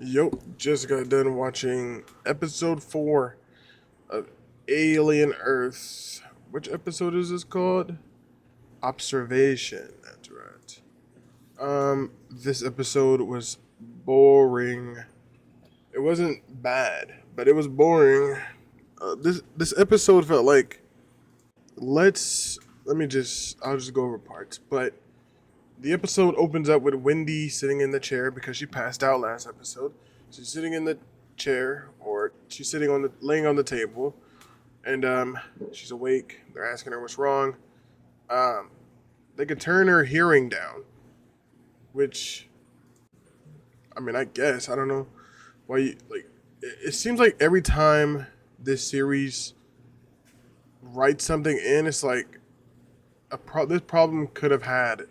Yo, just got done watching episode 4 of Alien Earth. Which episode is this called? Observation. That's right. This episode was boring. It wasn't bad, but it was boring. This episode felt like I'll just go over parts. But the episode opens up with Wendy sitting in the chair because she passed out last episode. She's sitting in the chair, or she's laying on the table, and she's awake. They're asking her what's wrong. Um, they could turn her hearing down, which I guess I don't know why. It seems like every time this series writes something in, it's like this problem could have had.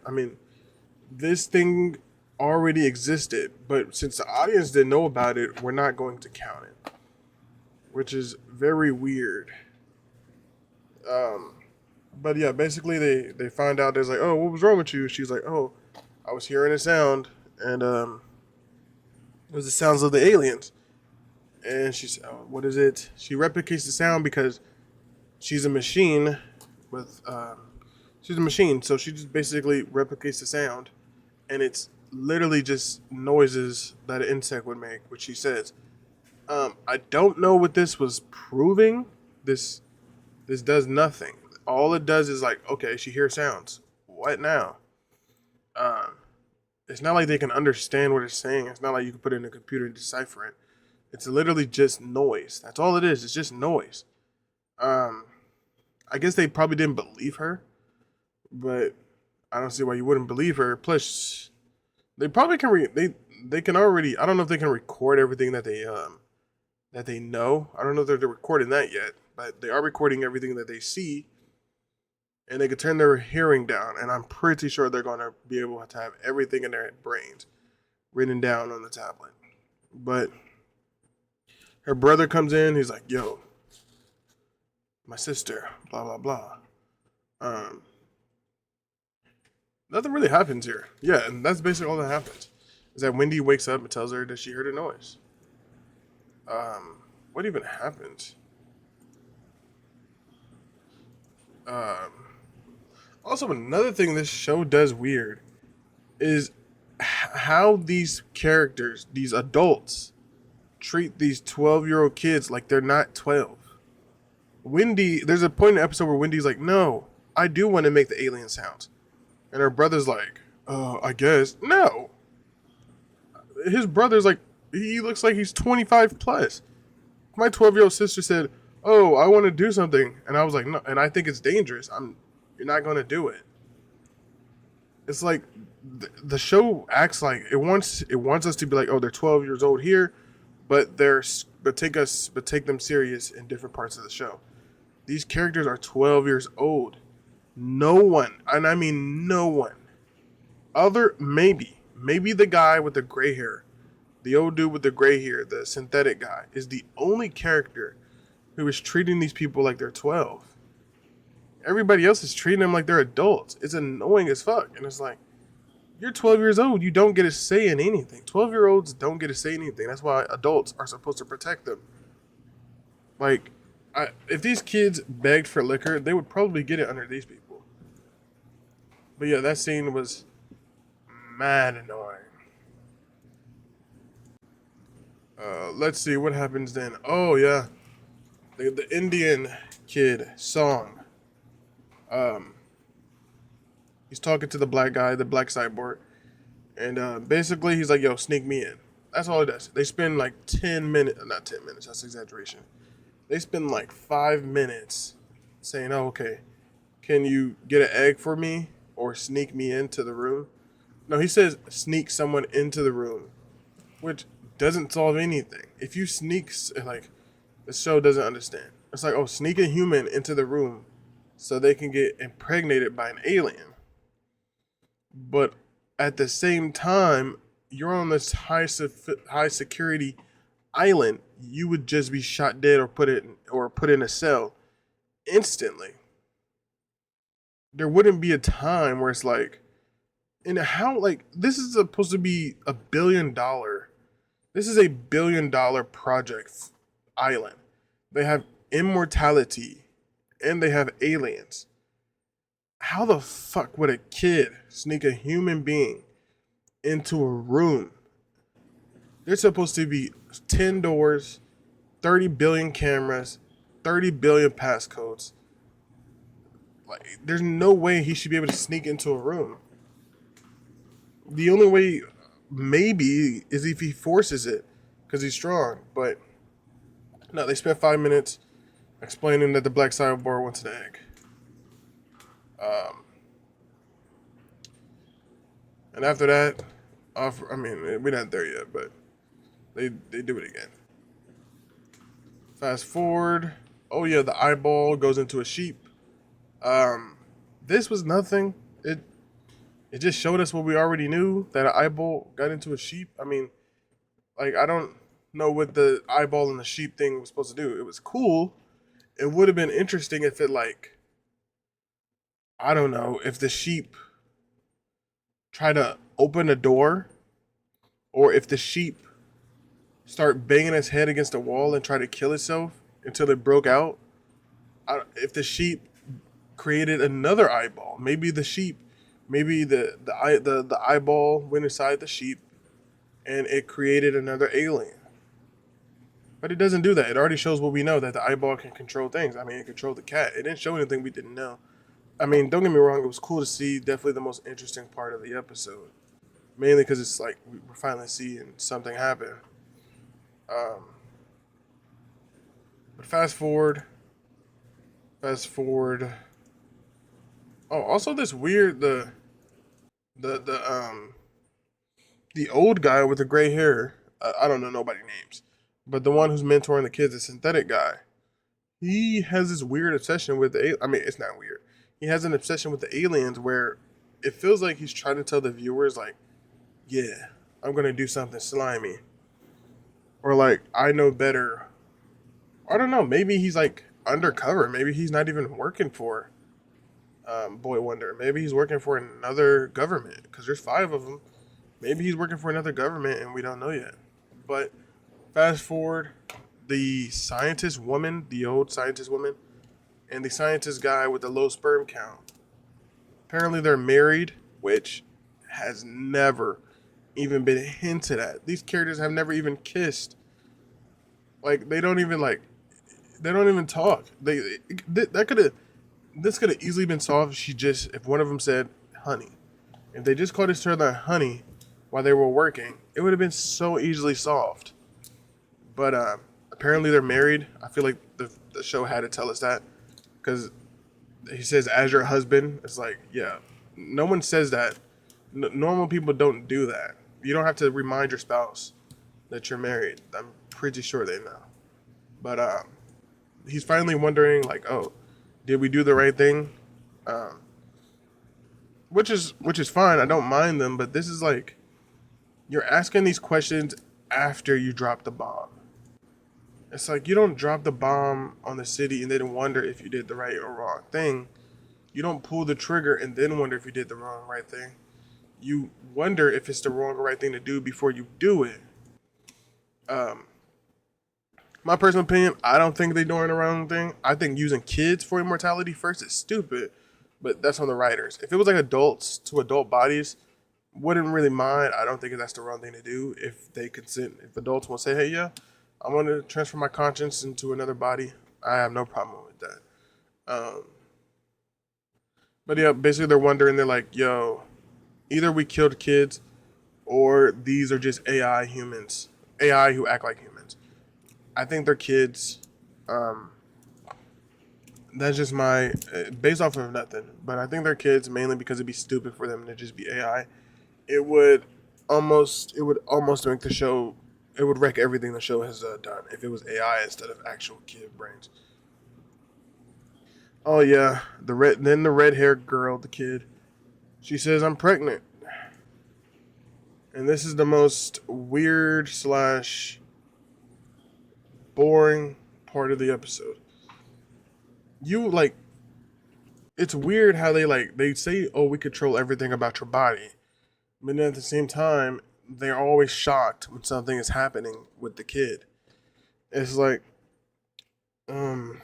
This thing already existed, but since the audience didn't know about it, we're not going to count it, which is very weird. Um, but yeah, basically they find out. There's like, oh, what was wrong with you? She's like, oh, I was hearing a sound, and it was the sounds of the aliens. And she said, oh, what is it? She replicates the sound because she's a machine with she's a machine, so she just basically replicates the sound, and it's literally just noises that an insect would make, which she says. I don't know what this was proving. This does nothing. All it does is like, okay, she hears sounds. What now? Um, it's not like they can understand what it's saying. It's not like you can put it in a computer and decipher it. It's literally just noise. That's all it is. It's just noise. Um, I guess they probably didn't believe her, but I don't see why you wouldn't believe her. Plus, they probably can. They can already. I don't know if they can record everything that they know. I don't know if they're recording that yet, but they are recording everything that they see, and they could turn their hearing down. And I'm pretty sure they're going to be able to have everything in their brains written down on the tablet. But her brother comes in. He's like, "Yo, my sister, blah blah blah." Um, Nothing really happens here. Yeah, and that's basically all that happens. Is that Wendy wakes up and tells her that she heard a noise. What even happened? Um, Also, another thing this show does weird is how these characters, these adults, treat these 12-year-old kids like they're not 12. Wendy, there's a point in the episode where Wendy's like, no, I do want to make the alien sounds. And her brother's like, oh, I guess. No. His brother's like, he looks like he's 25 plus. My 12-year-old sister said, oh, I want to do something. And I was like, no, and I think it's dangerous. You're not going to do it. It's like the show acts like it wants us to be like, oh, they're 12 years old here, but take them serious in different parts of the show. These characters are 12 years old. No one, and I mean no one, other maybe the guy with the gray hair, the old dude with the gray hair, the synthetic guy, is the only character who is treating these people like they're 12. Everybody else is treating them like they're adults. It's annoying as fuck, and it's like, you're 12 years old. You don't get a say in anything. 12-year-olds don't get to say anything. That's why adults are supposed to protect them. Like, if these kids begged for liquor, they would probably get it under these people. But yeah, that scene was mad annoying. Let's see what happens then. Oh yeah, the Indian kid song. Um, he's talking to the black guy, the black cyborg, and basically he's like, "Yo, sneak me in." That's all it does. They spend like 10 minutes, not 10 minutes. That's exaggeration. They spend like 5 minutes saying, "Oh, okay, can you get an egg for me or sneak me into the room?" No, he says sneak someone into the room, which doesn't solve anything. If you like, the show doesn't understand. It's like, oh, sneak a human into the room so they can get impregnated by an alien. But at the same time, you're on this high security island. You would just be shot dead or put in a cell instantly. There wouldn't be a time where it's like, and how, like, this is supposed to be $1 billion This is a $1 billion project island. They have immortality and they have aliens. How the fuck would a kid sneak a human being into a room? There's supposed to be 10 doors, 30 billion cameras, 30 billion passcodes. Like, there's no way he should be able to sneak into a room. The only way, maybe, is if he forces it because he's strong. But no, they spent 5 minutes explaining that the black cyborg wants an egg. Um, and after that, I mean, we're not there yet, but they do it again. Fast forward. Oh yeah, the eyeball goes into a sheep. Um, this was nothing. It just showed us what we already knew, that an eyeball got into a sheep. I mean, like, I don't know what the eyeball and the sheep thing was supposed to do. It was cool. It would have been interesting if it, like, I don't know, if the sheep tried to open a door, or if the sheep start banging its head against a wall and try to kill itself until it broke out. If the sheep created another eyeball, maybe the sheep, maybe the eyeball went inside the sheep and it created another alien. But it doesn't do that. It already shows what we know, that the eyeball can control things. I mean, it controlled the cat. It didn't show anything we didn't know. I mean, don't get me wrong. It was cool to see. Definitely the most interesting part of the episode. Mainly because it's like we're finally seeing something happen. Um, but fast forward. Oh, also this weird the the um the old guy with the gray hair. I don't know nobody names, but the one who's mentoring the kids, the synthetic guy. He has this weird obsession with I mean, it's not weird. He has an obsession with the aliens where it feels like he's trying to tell the viewers, like, yeah, I'm gonna do something slimy, or like I know better. I don't know. Maybe he's like undercover. Maybe he's not even working for Boy Wonder. Maybe he's working for another government because there's five of them. Maybe he's working for another government and we don't know yet. But fast forward, the scientist woman, the old scientist woman, and the scientist guy with the low sperm count. Apparently they're married, which has never even been hinted at. These characters have never even kissed. Like they don't even talk. That could have this could have easily been solved if one of them said honey. If they just called each other honey while they were working, it would have been so easily solved. But apparently they're married. I feel like the show had to tell us that because he says as your husband. It's like, yeah, no one says that. Normal people don't do that. You don't have to remind your spouse that you're married. I'm pretty sure they know. But he's finally wondering, like, oh, did we do the right thing? Um, which is fine. I don't mind them, but this is like you're asking these questions after you drop the bomb. It's like you don't drop the bomb on the city and then wonder if you did the right or wrong thing. You don't pull the trigger and then wonder if you did the wrong or right thing. You wonder if it's the wrong or right thing to do before you do it. Um, my personal opinion, I don't think they're doing the wrong thing. I think using kids for immortality first is stupid, but that's on the writers. If it was like adults to adult bodies, wouldn't really mind. I don't think that's the wrong thing to do if they consent. If adults will say, hey, yeah, I want to transfer my conscience into another body, I have no problem with that. Um, but yeah, basically they're wondering, they're like, yo, either we killed kids or these are just AI humans, AI who act like humans. I think they're kids. Um, that's just my based off of nothing, but I think they're kids mainly because it'd be stupid for them to just be AI. It would almost make the show. It would wreck everything the show has done if it was AI instead of actual kid brains. Oh yeah, the red haired girl, the kid. She says I'm pregnant, and this is the most weird slash boring part of the episode. You like it's weird how they say, oh, we control everything about your body, but then at the same time, they're always shocked when something is happening with the kid. It's like, um,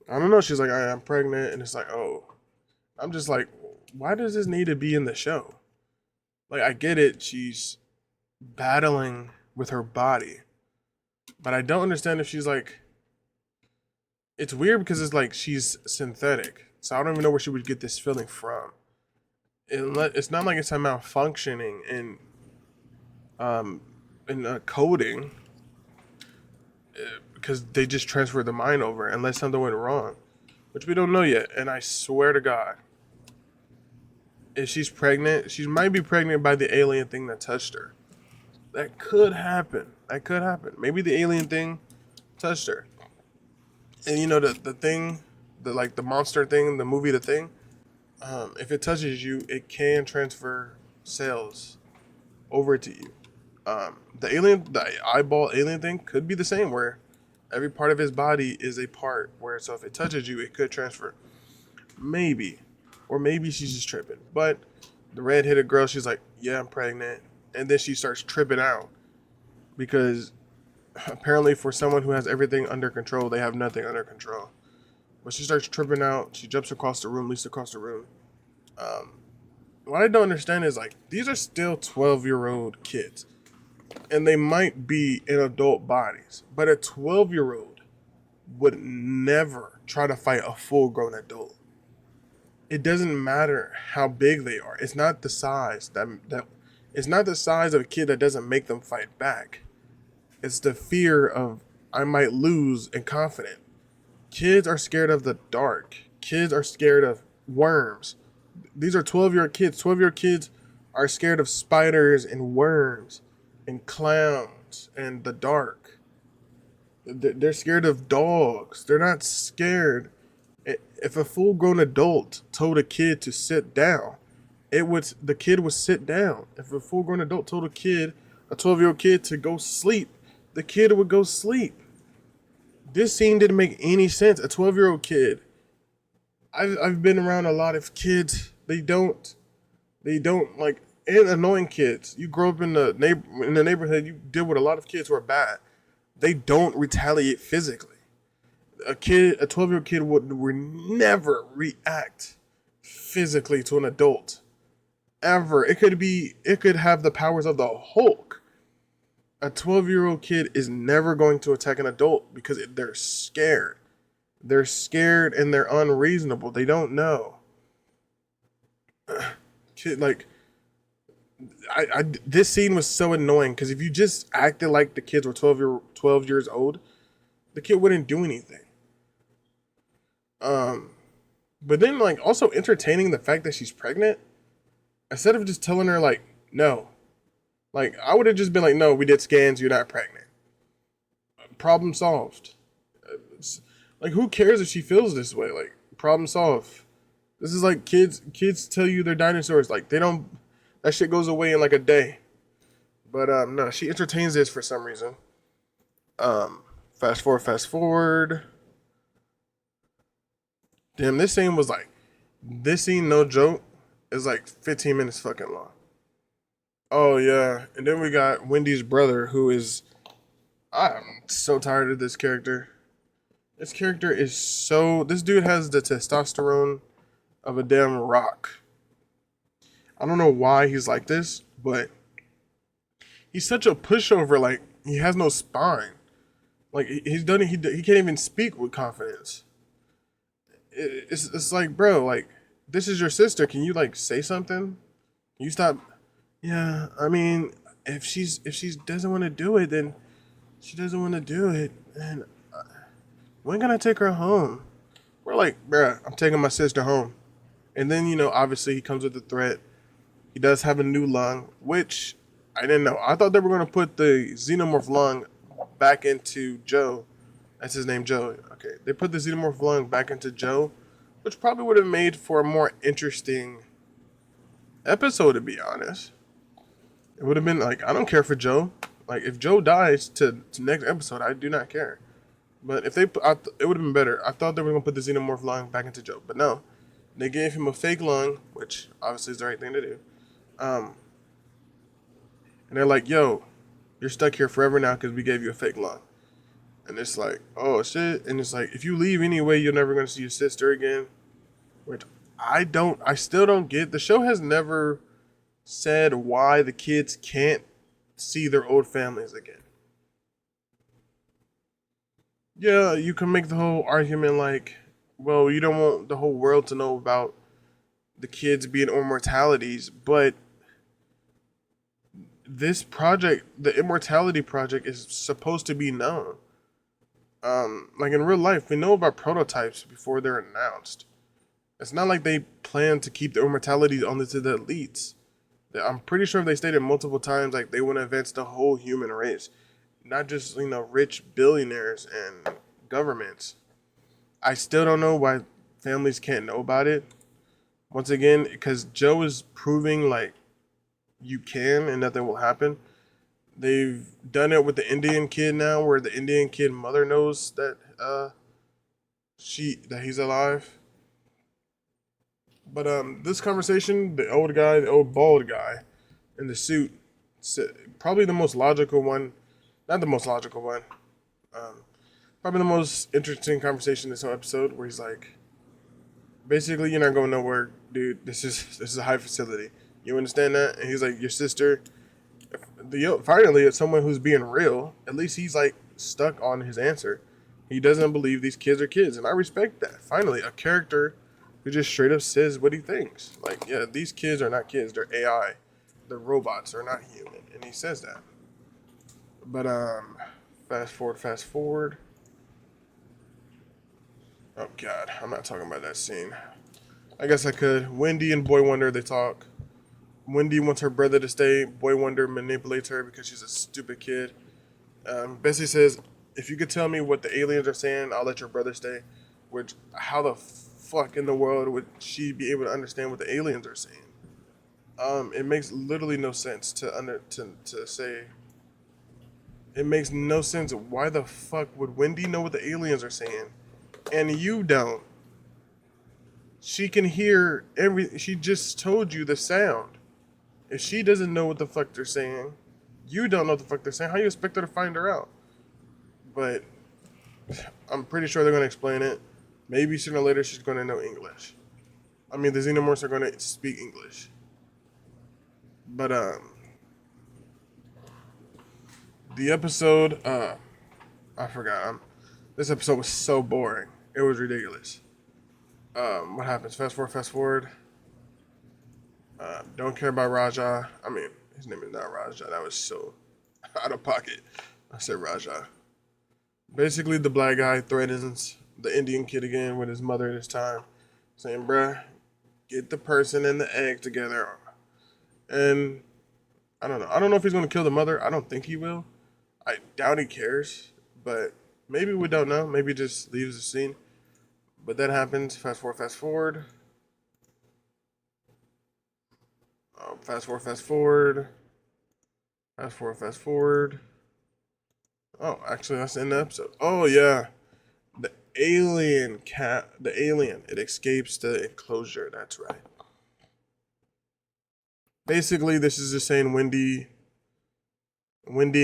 I don't know. She's like, I'm pregnant, and it's like, oh, I'm just like, why does this need to be in the show? Like, I get it. She's battling with her body, but I don't understand if she's like. It's weird because it's like she's synthetic, so I don't even know where she would get this feeling from. It's not like it's a malfunctioning um in coding because they just transfer the mind over unless something went wrong, which we don't know yet. And I swear to God, if she's pregnant, she might be pregnant by the alien thing that touched her. That could happen. That could happen. Maybe the alien thing touched her. And you know the thing, the monster thing, the movie, the thing. If it touches you, it can transfer cells over to you. The eyeball alien thing could be the same, where every part of his body is a part where, so if it touches you, it could transfer. Maybe, or maybe she's just tripping. But the red-headed girl, she's like, yeah, I'm pregnant, and then she starts tripping out because apparently for someone who has everything under control, they have nothing under control. But she starts tripping out. She jumps across the room, leaps across the room. Um, what I don't understand is like these are still 12-year-old kids, and they might be in adult bodies, but a 12-year-old would never try to fight a full-grown adult. It doesn't matter how big they are. It's not the size that it's not the size of a kid that doesn't make them fight back. It's the fear of I might lose and confident. Kids are scared of the dark. Kids are scared of worms. These are 12-year-old kids. 12-year-old kids are scared of spiders and worms and clowns and the dark. They're scared of dogs. They're not scared. If a full-grown adult told a kid to sit down, the kid would sit down. If a full-grown adult told a 12-year-old kid to go sleep, the kid would go sleep. This scene didn't make any sense. A 12-year-old kid. I've been around a lot of kids. They don't like, and annoying kids. You grow up in the neighborhood. You deal with a lot of kids who are bad. They don't retaliate physically. A 12-year-old kid would never react physically to an adult, ever. It could have the powers of the Hulk. A 12-year-old kid is never going to attack an adult because they're scared. They're scared and they're unreasonable. They don't know. Kid, like, this scene was so annoying because if you just acted like the kids were 12 years old, the kid wouldn't do anything. But then like also entertaining the fact that she's pregnant instead of just telling her like no. Like I would have just been like, no, we did scans, you're not pregnant. Problem solved. Like who cares if she feels this way? Like problem solved. This is like kids tell you they're dinosaurs. Like they don't, that shit goes away in like a day. But no, she entertains this for some reason. Fast forward. Damn, this scene, no joke, is like 15 minutes fucking long. Oh yeah, and then we got Wendy's brother, I'm so tired of this character. This character this dude has the testosterone of a damn rock. I don't know why he's like this, but he's such a pushover. Like he has no spine. Like he's done it. He can't even speak with confidence. It's like, bro, like this is your sister. Can you like say something? Can you stop? Yeah, I mean, if she doesn't want to do it, then she doesn't want to do it. And when can I take her home? We're like, bruh, I'm taking my sister home. And then, obviously he comes with the threat. He does have a new lung, which I didn't know. I thought they were going to put the xenomorph lung back into Joe. That's his name, Joe. Okay. They put the xenomorph lung back into Joe, which probably would have made for a more interesting episode, to be honest. It would have been like, I don't care for Joe. Like, if Joe dies to next episode, I do not care. But if it would have been better. I thought they were going to put the xenomorph lung back into Joe, but no. They gave him a fake lung, which obviously is the right thing to do. and they're like, "Yo, you're stuck here forever now because we gave you a fake lung." And it's like, "Oh shit!" And it's like, if you leave anyway, you're never gonna see your sister again. Which I still don't get. The show has never said why the kids can't see their old families again. Yeah, you can make the whole argument like, well, you don't want the whole world to know about the kids being immortalities, but this project, the Immortality Project, is supposed to be known. Like in real life, we know about prototypes before they're announced. It's not like they plan to keep the immortality only to the elites. I'm pretty sure they stated multiple times like they want to advance the whole human race, not just rich billionaires and governments. I still don't know why families can't know about it. Once again, because Joe is proving like you can and nothing will happen. They've done it with the Indian kid now, where the Indian kid mother knows that he's alive. But this conversation, the old bald guy in the suit, probably the most logical one, not the most logical one, um, probably the most interesting conversation this whole episode, where he's like, basically, you're not going nowhere, dude. This is a high facility. You understand that? And he's like, your sister. Finally, it's someone who's being real. At least he's like stuck on his answer. He doesn't believe these kids are kids, and I respect that. Finally, a character who just straight up says what he thinks. Like, yeah, these kids are not kids. They're AI. They're robots. They're not human, and he says that. But fast forward, fast forward. Oh God, I'm not talking about that scene. I guess I could. Wendy and Boy Wonder, they talk. Wendy wants her brother to stay. Boy Wonder manipulates her because she's a stupid kid. Bessie says, if you could tell me what the aliens are saying, I'll let your brother stay. Which, how the fuck in the world would she be able to understand what the aliens are saying? It makes literally no sense to say. It makes no sense. Why the fuck would Wendy know what the aliens are saying, and you don't? She can hear every. She just told you the sound. If she doesn't know what the fuck they're saying, you don't know what the fuck they're saying. How you expect her to find her out? But I'm pretty sure they're gonna explain it. Maybe sooner or later she's gonna know English. I mean, the Xenomorphs are gonna speak English. But the episode, I forgot. This episode was so boring. It was ridiculous. What happens? Fast forward, fast forward. Don't care about Raja. I mean, his name is not Raja. That was so out of pocket. I said Raja. Basically, the black guy threatens the Indian kid again with his mother this time, saying, bruh, get the person and the egg together. And I don't know. I don't know if he's going to kill the mother. I don't think he will. I doubt he cares. But maybe we don't know. Maybe he just leaves the scene. But that happens. Fast forward, fast forward. Fast forward, fast forward. Fast forward, fast forward. Oh, actually, that's in the episode. Oh, yeah. The the alien, it escapes the enclosure. That's right. Basically, this is just saying Wendy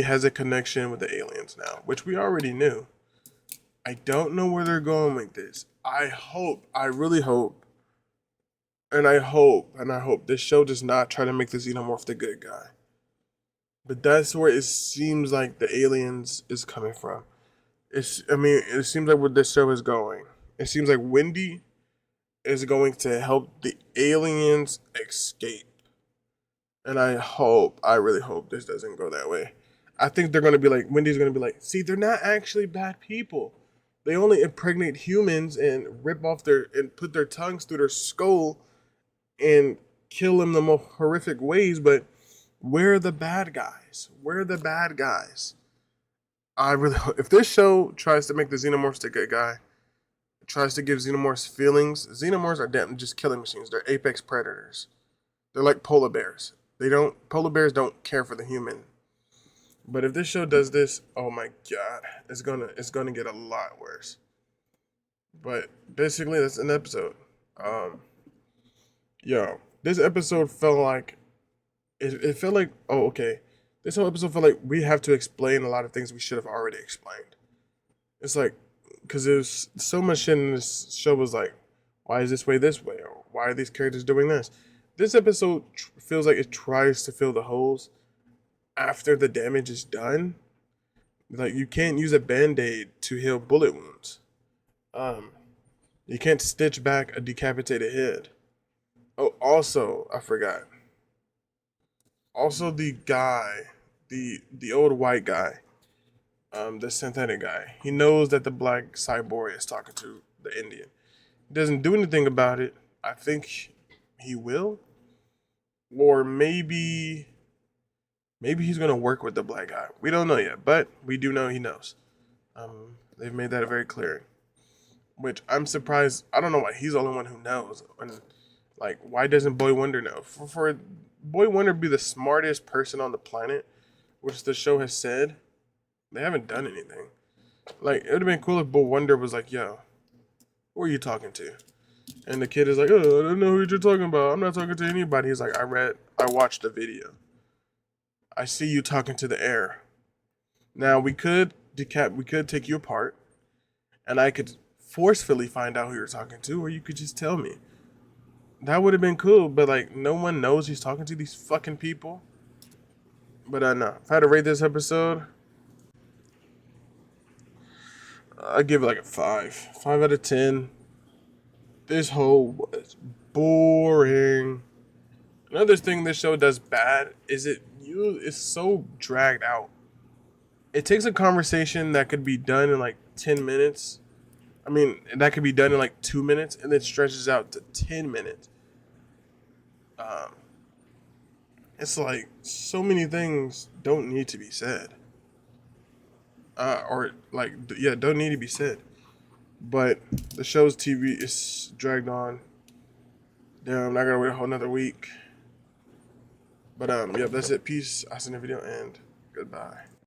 has a connection with the aliens now, which we already knew. I don't know where they're going with this. I really hope, and I hope this show does not try to make the Xenomorph the good guy. But that's where it seems like the aliens is coming from. It seems like where this show is going. It seems like Wendy is going to help the aliens escape. And I really hope this doesn't go that way. I think they're going to be like, Wendy's going to be like, see, they're not actually bad people. They only impregnate humans and and put their tongues through their skull and kill them the most horrific ways. But we're the bad guys. We're the bad guys. If this show tries to make the Xenomorphs the good guy, tries to give Xenomorphs feelings, Xenomorphs are damn just killing machines. They're apex predators. They're like polar bears. Polar bears don't care for the human. But if this show does this, oh my god, it's gonna get a lot worse. But basically that's an episode. Um this episode felt like it felt like, oh okay. This whole episode felt like we have to explain a lot of things we should have already explained. It's like, because there's so much shit in this show was like, why is this way this way? Or why are these characters doing this? This episode feels like it tries to fill the holes after the damage is done. Like, you can't use a band-aid to heal bullet wounds. Um, you can't stitch back a decapitated head. Oh, also, I forgot. Also, the guy, the old white guy, the synthetic guy, he knows that the black cyborg is talking to the Indian. He doesn't do anything about it. I think he will, or maybe he's gonna work with the black guy. We don't know yet, but we do know he knows. They've made that very clear. Which I'm surprised. I don't know why he's the only one who knows. And like, why doesn't Boy Wonder know? For Boy Wonder to be the smartest person on the planet, which the show has said, they haven't done anything. Like, it would have been cool if Boy Wonder was like, "Yo, who are you talking to?" And the kid is like, "Oh, I don't know who you're talking about. I'm not talking to anybody." He's like, I watched the video. I see you talking to the air. Now we could take you apart, and I could forcefully find out who you're talking to, or you could just tell me. That would have been cool, but like no one knows he's talking to these fucking people. But no, if I had to rate this episode, I'd give it like a 5 out of 10. This whole was boring. Another thing this show does bad is it's so dragged out. It takes a conversation that could be done in like 10 minutes. I mean, that could be done in like 2 minutes, and then stretches out to 10 minutes. Um, it's like so many things don't need to be said, or like yeah, don't need to be said. But the show's TV is dragged on. Damn, I'm not gonna wait a whole another week. But yeah, that's it. Peace. I seen the video and goodbye.